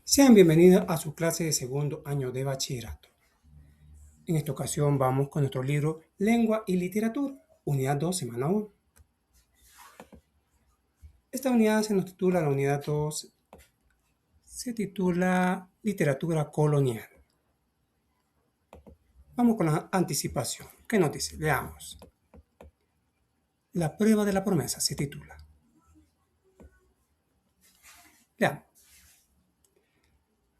Sean bienvenidos a su clase de segundo año de bachillerato. En esta ocasión vamos con nuestro libro Lengua y Literatura, unidad 2, semana 1. Esta unidad se nos titula, la unidad 2, se titula Literatura Colonial. Vamos con la anticipación. ¿Qué nos dice? Leamos. La prueba de la promesa se titula. Leamos.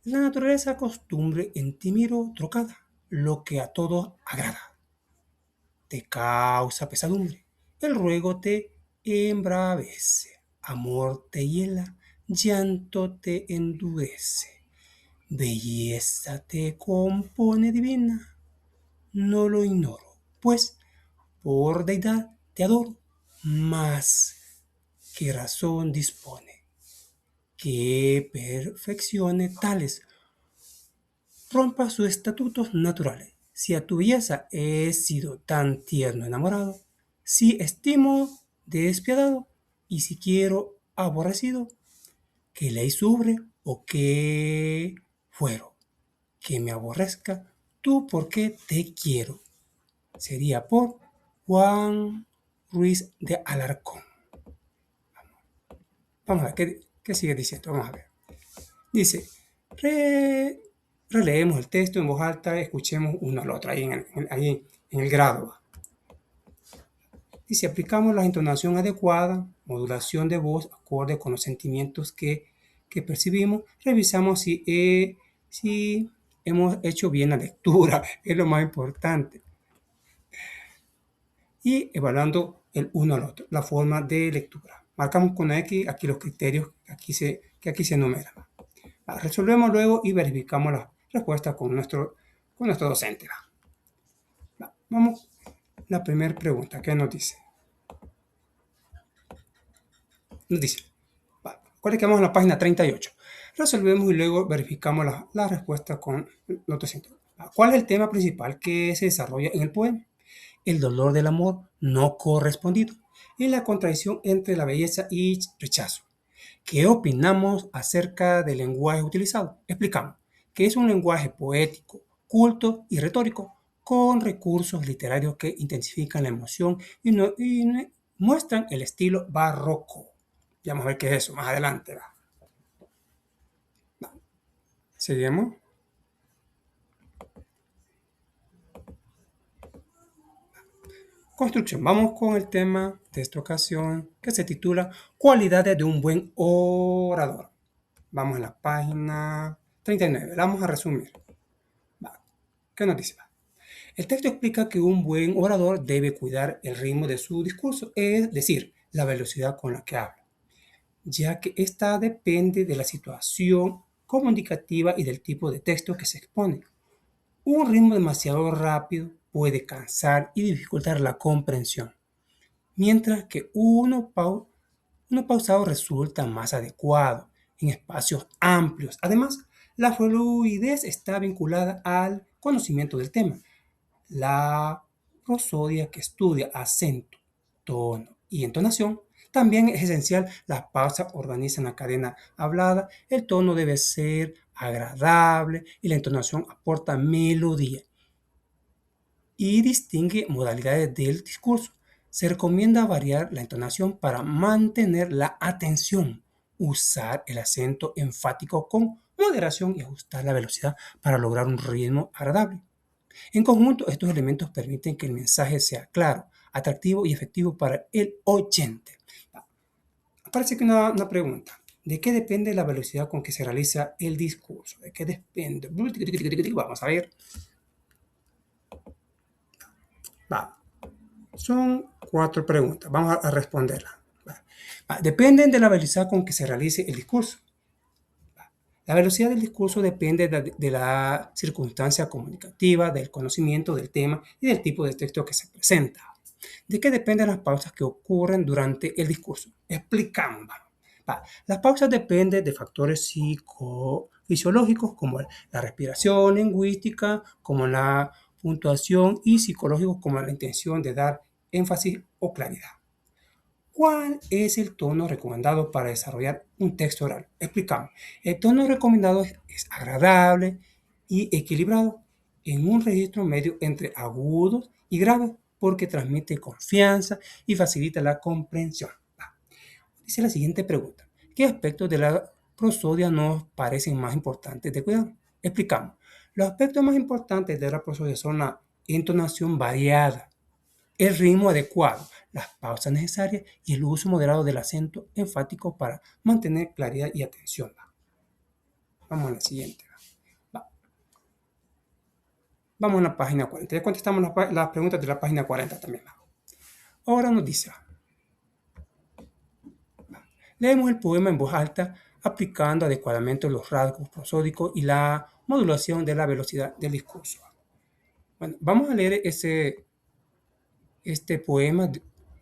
La naturaleza costumbre en ti miro trocada, lo que a todos agrada. Te causa pesadumbre, el ruego te embravece, amor te hiela, llanto te endurece, belleza te compone divina, no lo ignoro, pues por deidad te adoro, más que razón dispone, que perfeccione tales, rompa sus estatutos naturales. Si a tu belleza he sido tan tierno enamorado, si estimo despiadado, y si quiero aborrecido, que ley sobre o que fuero, que me aborrezca, tú porque te quiero. Sería por Juan Ruiz de Alarcón. Vamos a ver, ¿qué sigue diciendo? Vamos a ver. Dice, releemos el texto en voz alta, escuchemos uno al otro, ahí en el grado. Y si aplicamos la entonación adecuada, modulación de voz acorde con los sentimientos que percibimos, revisamos si hemos hecho bien la lectura, es lo más importante. Y evaluando el uno al otro, la forma de lectura. Marcamos con X aquí los criterios que aquí se enumeran. Resolvemos luego y verificamos la respuesta con nuestro docente. Vamos a la primera pregunta. ¿Qué nos dice? Nos dice, recuerden que vamos a la página 38. Resolvemos y luego verificamos la respuesta con los docentes. ¿Cuál es el tema principal que se desarrolla en el poema? El dolor del amor no correspondido y la contradicción entre la belleza y rechazo. ¿Qué opinamos acerca del lenguaje utilizado? Explicamos que es un lenguaje poético, culto y retórico, con recursos literarios que intensifican la emoción y muestran el estilo barroco. Ya vamos a ver qué es eso más adelante. Seguimos. Construcción. Vamos con el tema de esta ocasión que se titula Cualidades de un buen orador. Vamos a la página 39. Vamos a resumir. ¿Qué nos dice? El texto explica que un buen orador debe cuidar el ritmo de su discurso, es decir, la velocidad con la que habla, ya que esta depende de la situación comunicativa y del tipo de texto que se expone. Un ritmo demasiado rápido puede cansar y dificultar la comprensión, mientras que uno pausado resulta más adecuado en espacios amplios. Además, la fluidez está vinculada al conocimiento del tema. La prosodia que estudia acento, tono y entonación también es esencial. Las pausas organizan la cadena hablada, el tono debe ser agradable y la entonación aporta melodía y distingue modalidades del discurso. Se recomienda variar la entonación para mantener la atención, usar el acento enfático con moderación y ajustar la velocidad para lograr un ritmo agradable. En conjunto, estos elementos permiten que el mensaje sea claro, atractivo y efectivo para el oyente. Aparece aquí una pregunta. ¿De qué depende la velocidad con que se realiza el discurso? ¿De qué depende? Vamos a ver. Son 4 preguntas. Vamos a responderlas. Dependen de la velocidad con que se realice el discurso. La velocidad del discurso depende de la circunstancia comunicativa, del conocimiento del tema y del tipo de texto que se presenta. ¿De qué dependen las pausas que ocurren durante el discurso? Explicamos. Las pausas dependen de factores psicofisiológicos como la respiración lingüística, como la puntuación y psicológicos como la intención de dar énfasis o claridad. ¿Cuál es el tono recomendado para desarrollar un texto oral? Explicamos. El tono recomendado es agradable y equilibrado en un registro medio entre agudos y graves porque transmite confianza y facilita la comprensión. Dice la siguiente pregunta. ¿Qué aspectos de la prosodia nos parecen más importantes de cuidar? Explicamos. Los aspectos más importantes de la prosodia son la entonación variada, el ritmo adecuado, las pausas necesarias y el uso moderado del acento enfático para mantener claridad y atención. Vamos a la siguiente. Vamos a la página 40. Ya contestamos las preguntas de la página 40 también. Ahora nos dice, leemos el poema en voz alta aplicando adecuadamente los rasgos prosódicos y la modulación de la velocidad del discurso. Bueno, vamos a leer este poema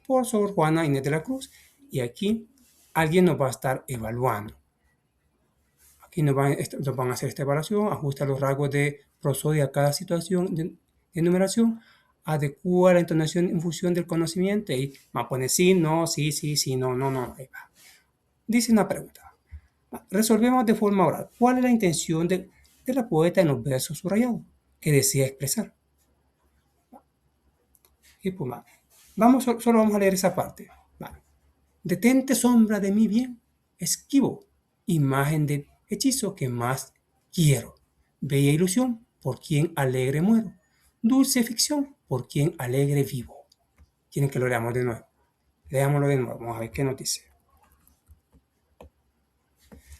por Sor Juana Inés de la Cruz y aquí alguien nos va a estar evaluando. Aquí nos van a hacer esta evaluación, ajusta los rasgos de prosodia a cada situación de enumeración, adecua la entonación en función del conocimiento y va a poner sí, no, sí, sí, sí, no, no, no. Ahí va. Dice una pregunta. Resolvemos de forma oral. ¿Cuál es la intención de la poeta en los versos subrayados que desea expresar? Y pues, solo vamos a leer esa parte. Va. Detente sombra de mi bien, esquivo, imagen de hechizo que más quiero, bella ilusión por quien alegre muero, dulce ficción por quien alegre vivo. ¿Quieren que lo leamos de nuevo? Leámoslo de nuevo, vamos a ver qué nos dice.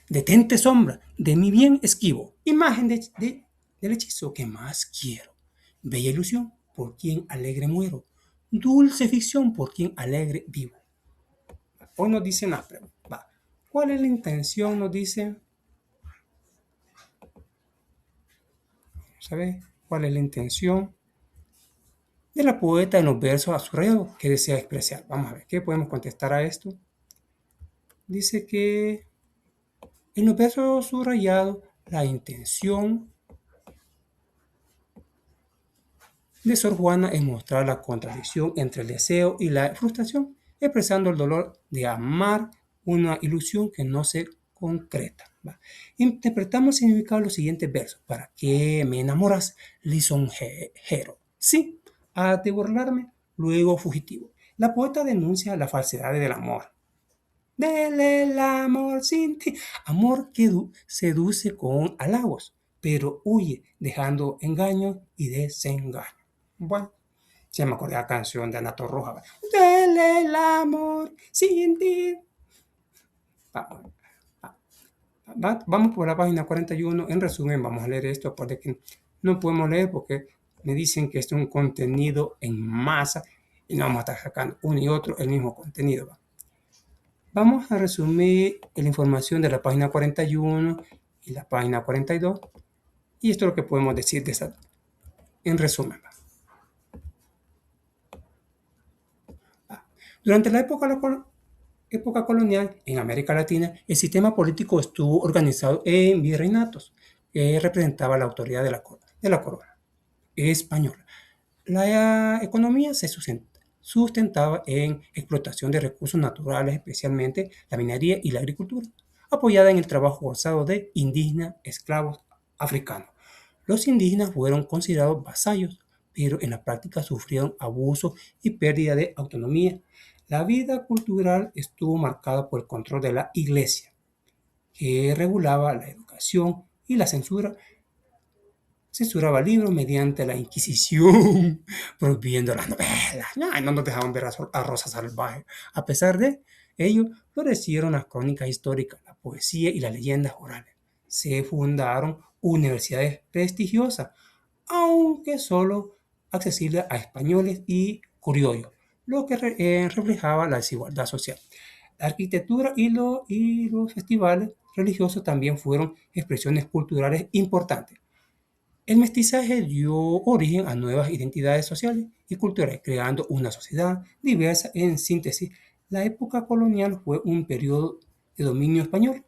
Detente sombra de mi bien esquivo, imagen del hechizo que más quiero, bella ilusión por quien alegre muero, dulce ficción por quien alegre vivo. Hoy nos dice una pregunta. ¿Cuál es la intención? Nos dice. ¿Sabe cuál es la intención de la poeta en los versos subrayados que desea expresar? Vamos a ver, ¿qué podemos contestar a esto? Dice que en los versos subrayados la intención de Sor Juana es mostrar la contradicción entre el deseo y la frustración, expresando el dolor de amar una ilusión que no se concreta. ¿Va? Interpretamos el significado de los siguientes versos. ¿Para qué me enamoras, lisonjero? Sí, has de burlarme, luego fugitivo. La poeta denuncia la falsedad del amor. Del amor sin ti. Amor que seduce con halagos, pero huye dejando engaños y desengaños. Bueno, se me acordé de la canción de Ana Torroja. Dele el amor sin ti. Vamos por la página 41. En resumen, vamos a leer esto porque no podemos leer porque me dicen que es un contenido en masa y no vamos a estar sacando uno y otro el mismo contenido. Vamos a resumir la información de la página 41 y la página 42. Y esto es lo que podemos decir de esa, en resumen. Durante la época colonial en América Latina, el sistema político estuvo organizado en virreinatos, que representaba la autoridad de la corona española. La economía se sustentaba en explotación de recursos naturales, especialmente la minería y la agricultura, apoyada en el trabajo forzado de indígenas, esclavos africanos. Los indígenas fueron considerados vasallos, pero en la práctica sufrieron abuso y pérdida de autonomía. La vida cultural estuvo marcada por el control de la Iglesia, que regulaba la educación y la censuraba libros mediante la Inquisición, prohibiendo las novelas. No nos dejaban ver a Rosa Salvaje. A pesar de ello, florecieron las crónicas históricas, la poesía y las leyendas orales. Se fundaron universidades prestigiosas, aunque solo accesibles a españoles y criollos, lo que reflejaba la desigualdad social. La arquitectura y los festivales religiosos también fueron expresiones culturales importantes. El mestizaje dio origen a nuevas identidades sociales y culturales, creando una sociedad diversa en síntesis. La época colonial fue un periodo de dominio español,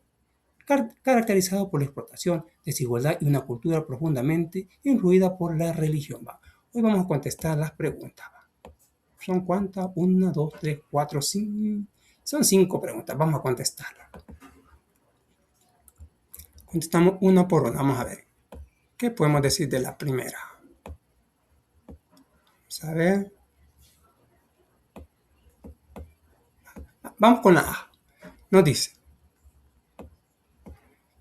caracterizado por la explotación, desigualdad y una cultura profundamente influida por la religión. Hoy vamos a contestar las preguntas. ¿Son cuántas? 1, 2, 3, 4, 5. Son 5 preguntas, vamos a contestarlas. Contestamos una por una, vamos a ver. ¿Qué podemos decir de la primera? Vamos a ver. Vamos con la A. Nos dice,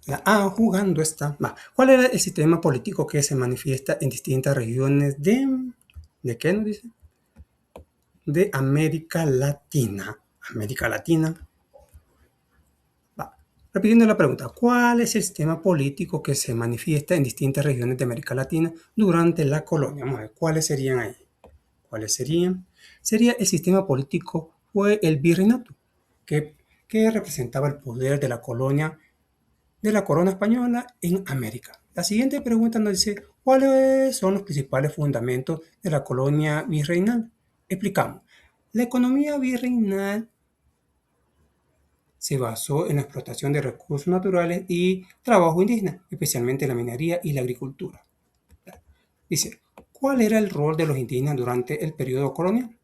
la A jugando está. ¿Cuál era el sistema político que se manifiesta en distintas regiones ¿de qué nos dice? De América Latina. América Latina. Repitiendo la pregunta, ¿cuál es el sistema político que se manifiesta en distintas regiones de América Latina durante la colonia? Vamos a ver, ¿cuáles serían ahí? ¿Cuáles serían? Sería el sistema político, fue el virreinato, que representaba el poder de la colonia, de la corona española en América. La siguiente pregunta nos dice, ¿cuáles son los principales fundamentos de la colonia virreinal? Explicamos. La economía virreinal se basó en la explotación de recursos naturales y trabajo indígena, especialmente la minería y la agricultura. Dice, ¿cuál era el rol de los indígenas durante el periodo colonial?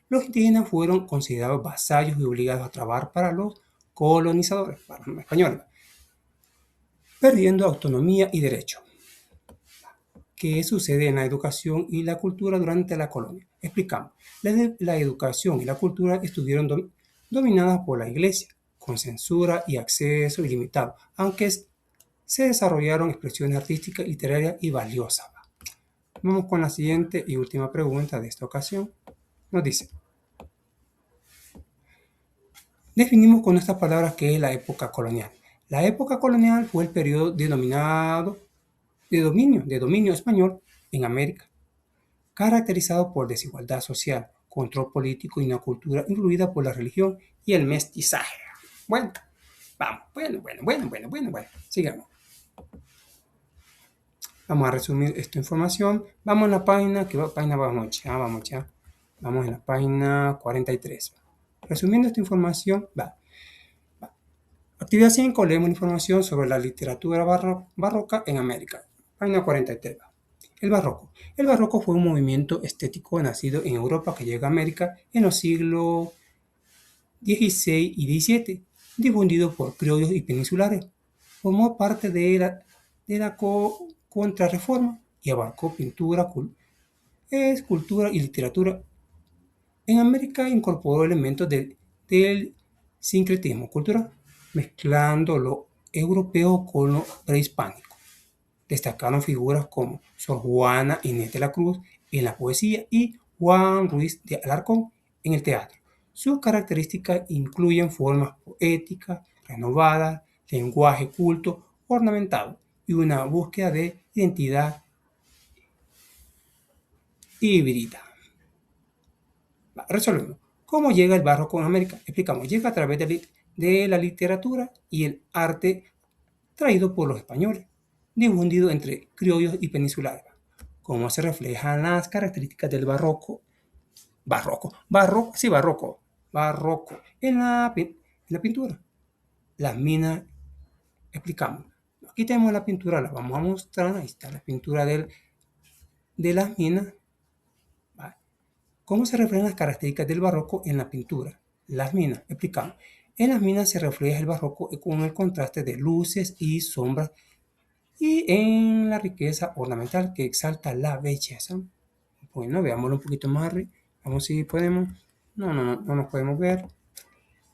Los indígenas fueron considerados vasallos y obligados a trabajar para los colonizadores, para los españoles, perdiendo autonomía y derecho. ¿Qué sucede en la educación y la cultura durante la colonia? Explicamos. La educación y la cultura estuvieron dominadas por la iglesia, con censura y acceso ilimitado, aunque se desarrollaron expresiones artísticas, literarias y valiosas. Vamos con la siguiente y última pregunta de esta ocasión. Nos dice, definimos con estas palabras qué es la época colonial. La época colonial fue el periodo denominado de dominio español en América, caracterizado por desigualdad social, control político y una cultura influida por la religión y el mestizaje. Bueno, vamos, bueno, sigamos. Vamos a resumir esta información. Vamos a la página, ¿qué página vamos ya? Vamos en la página 43. Resumiendo esta información, Actividad 5, leemos información sobre la literatura barroca en América. Página 43. El barroco. El barroco fue un movimiento estético nacido en Europa que llega a América en los siglos XVI y XVII, difundido por criollos y peninsulares. Formó parte de la Contrarreforma y abarcó pintura, escultura y literatura. En América incorporó elementos del sincretismo cultural, mezclando lo europeo con lo prehispánico. Destacaron figuras como Sor Juana Inés de la Cruz en la poesía y Juan Ruiz de Alarcón en el teatro. Sus características incluyen formas poéticas, renovadas, lenguaje culto, ornamentado y una búsqueda de identidad híbrida. Resolvemos. ¿Cómo llega el barroco en América? Explicamos. Llega a través de la literatura y el arte traído por los españoles, difundido entre criollos y peninsulares. ¿Cómo se reflejan las características del barroco? Barroco en la pintura. Las minas, explicamos. Aquí tenemos la pintura, la vamos a mostrar. Ahí está la pintura de las minas. ¿Cómo se reflejan las características del barroco en la pintura? Las minas, explicamos. En las minas se refleja el barroco con el contraste de luces y sombras y en la riqueza ornamental que exalta la belleza. Bueno, veámoslo un poquito más arriba. Vamos si podemos. No nos podemos ver.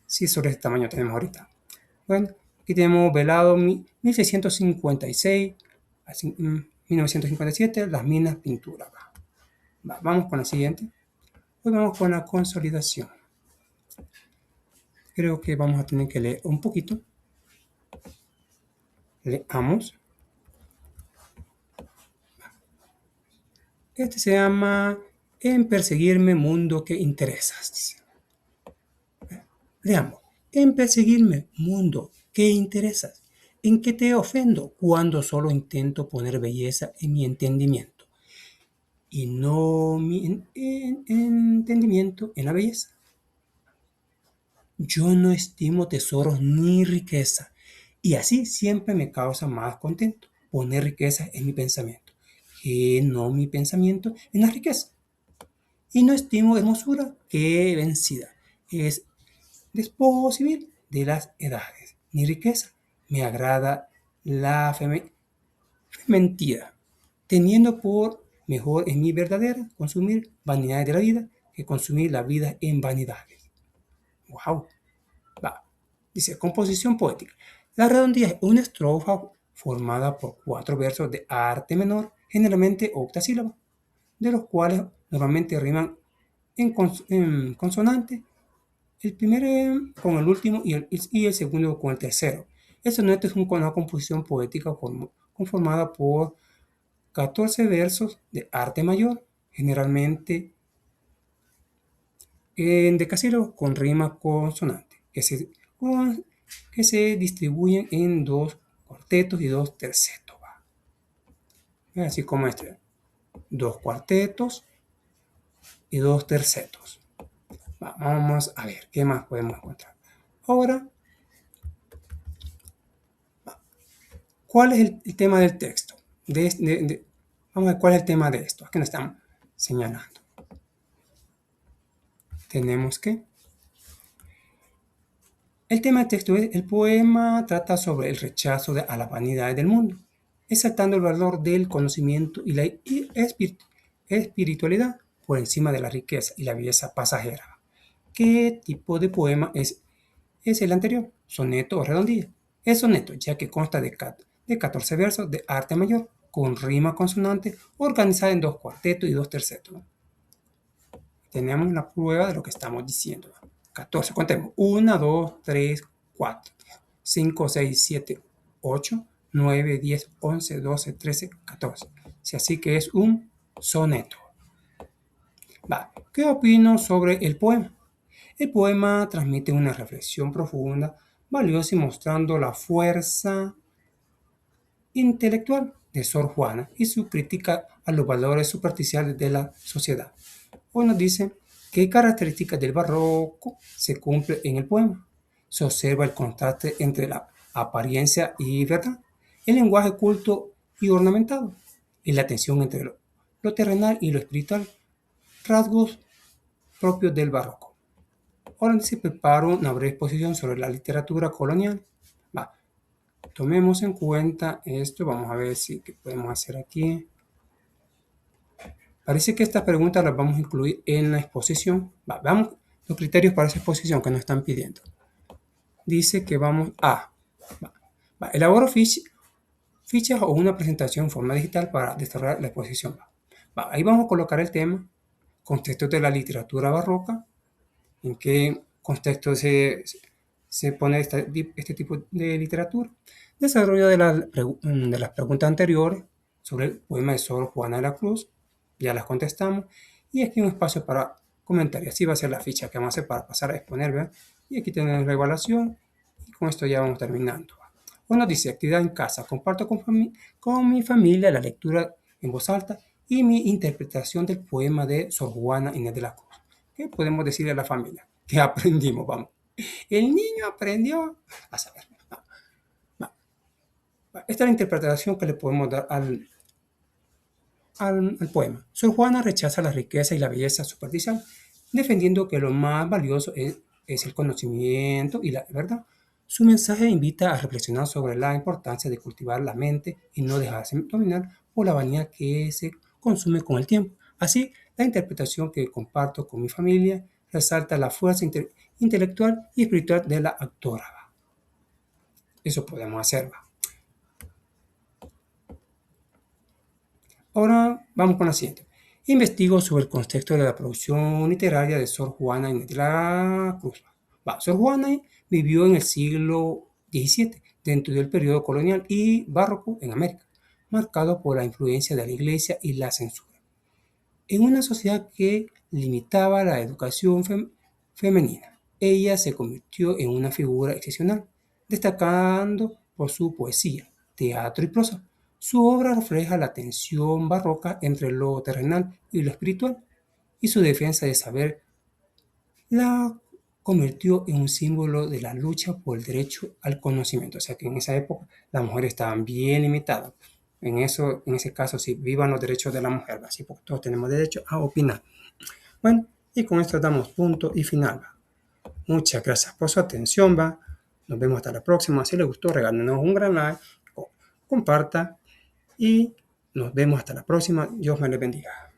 Sí, sobre este tamaño tenemos ahorita. Bueno, aquí tenemos velado 1656 a 1957, las minas pintura. Vamos con la siguiente. Hoy vamos con la consolidación. Creo que vamos a tener que leer un poquito. Leamos. Este se llama En perseguirme mundo que interesas. Leamos. En perseguirme mundo que interesas. ¿En qué te ofendo cuando solo intento poner belleza en mi entendimiento? Y no mi entendimiento en la belleza. Yo no estimo tesoros ni riqueza, y así siempre me causa más contento poner riqueza en mi pensamiento, que no mi pensamiento en la riqueza. Y no estimo hermosura que vencida, es despojo civil de las edades, ni riqueza. Me agrada la mentira, teniendo por mejor en mi verdadera consumir vanidades de la vida que consumir la vida en vanidades. ¡Wow! Va. Dice, composición poética. La redondía es una estrofa formada por 4 versos de arte menor, generalmente octasílabos, de los cuales normalmente riman en consonante, el primero con el último y el segundo con el tercero. El soneto es una composición poética conformada por 14 versos de arte mayor, generalmente en decasílabos con rima consonante, que se distribuyen en 2 cuartetos y 2 tercetos. Así como este, 2 cuartetos y 2 tercetos. Vamos a ver qué más podemos encontrar. Ahora, ¿cuál es el tema del texto? Vamos a ver cuál es el tema de esto. Aquí nos están señalando. Tenemos que el tema del texto es, el poema trata sobre el rechazo a las vanidades del mundo, exaltando el valor del conocimiento y la espiritualidad por encima de la riqueza y la belleza pasajera. ¿Qué tipo de poema es el anterior? ¿Soneto o redondilla? Es soneto, ya que consta de 14 versos de arte mayor, con rima consonante, organizada en 2 cuartetos y 2 tercetos. Tenemos la prueba de lo que estamos diciendo. 14, contemos. 1, 2, 3, 4, 5, 6, 7, 8, 9, 10, 11, 12, 13, 14. Si así que es un soneto. ¿Qué opino sobre el poema? El poema transmite una reflexión profunda, valiosa y mostrando la fuerza intelectual de Sor Juana y su crítica a los valores superficiales de la sociedad. Hoy nos dice qué características del barroco se cumple en el poema. Se observa el contraste entre la apariencia y verdad, el lenguaje culto y ornamentado, y la tensión entre lo terrenal y lo espiritual, rasgos propios del barroco. Ahora se prepara una breve exposición sobre la literatura colonial. Tomemos en cuenta esto, vamos a ver qué podemos hacer aquí. Parece que estas preguntas las vamos a incluir en la exposición. Veamos los criterios para esa exposición que nos están pidiendo. Dice que vamos a elaborar fichas o una presentación en forma digital para desarrollar la exposición. Ahí vamos a colocar el tema, contextos de la literatura barroca, en qué contexto se pone este tipo de literatura, desarrollo de las preguntas anteriores sobre el poema de Sor Juana de la Cruz, ya las contestamos, y aquí un espacio para comentar, y así va a ser la ficha que vamos a hacer para pasar a exponer, ¿verdad? Y aquí tenemos la evaluación, y con esto ya vamos terminando. Bueno, dice, actividad en casa, comparto con mi familia la lectura en voz alta y mi interpretación del poema de Sor Juana Inés de la Cruz. ¿Qué podemos decirle a la familia? ¿Qué aprendimos? Vamos. El niño aprendió a saber. Esta es la interpretación que le podemos dar al poema. Sor Juana rechaza la riqueza y la belleza superficial, defendiendo que lo más valioso es el conocimiento y la verdad. Su mensaje invita a reflexionar sobre la importancia de cultivar la mente y no dejarse dominar por la vanidad que se consume con el tiempo. Así, la interpretación que comparto con mi familia resalta la fuerza intelectual y espiritual de la autora. Eso podemos hacer. Ahora vamos con la siguiente. Investigo sobre el contexto de la producción literaria de Sor Juana Inés de la Cruz. Sor Juana vivió en el siglo XVII, dentro del periodo colonial y barroco en América, marcado por la influencia de la Iglesia y la censura. En una sociedad que limitaba la educación femenina, ella se convirtió en una figura excepcional, destacando por su poesía, teatro y prosa. Su obra refleja la tensión barroca entre lo terrenal y lo espiritual, y su defensa de saber la convirtió en un símbolo de la lucha por el derecho al conocimiento. O sea que en esa época las mujeres estaban bien limitadas. En ese caso, sí, vivan los derechos de la mujer, así porque todos tenemos derecho a opinar. Bueno, y con esto damos punto y final. Muchas gracias por su atención, va. Nos vemos hasta la próxima. Si les gustó, regálenos un gran like, comparta y nos vemos hasta la próxima. Dios me les bendiga.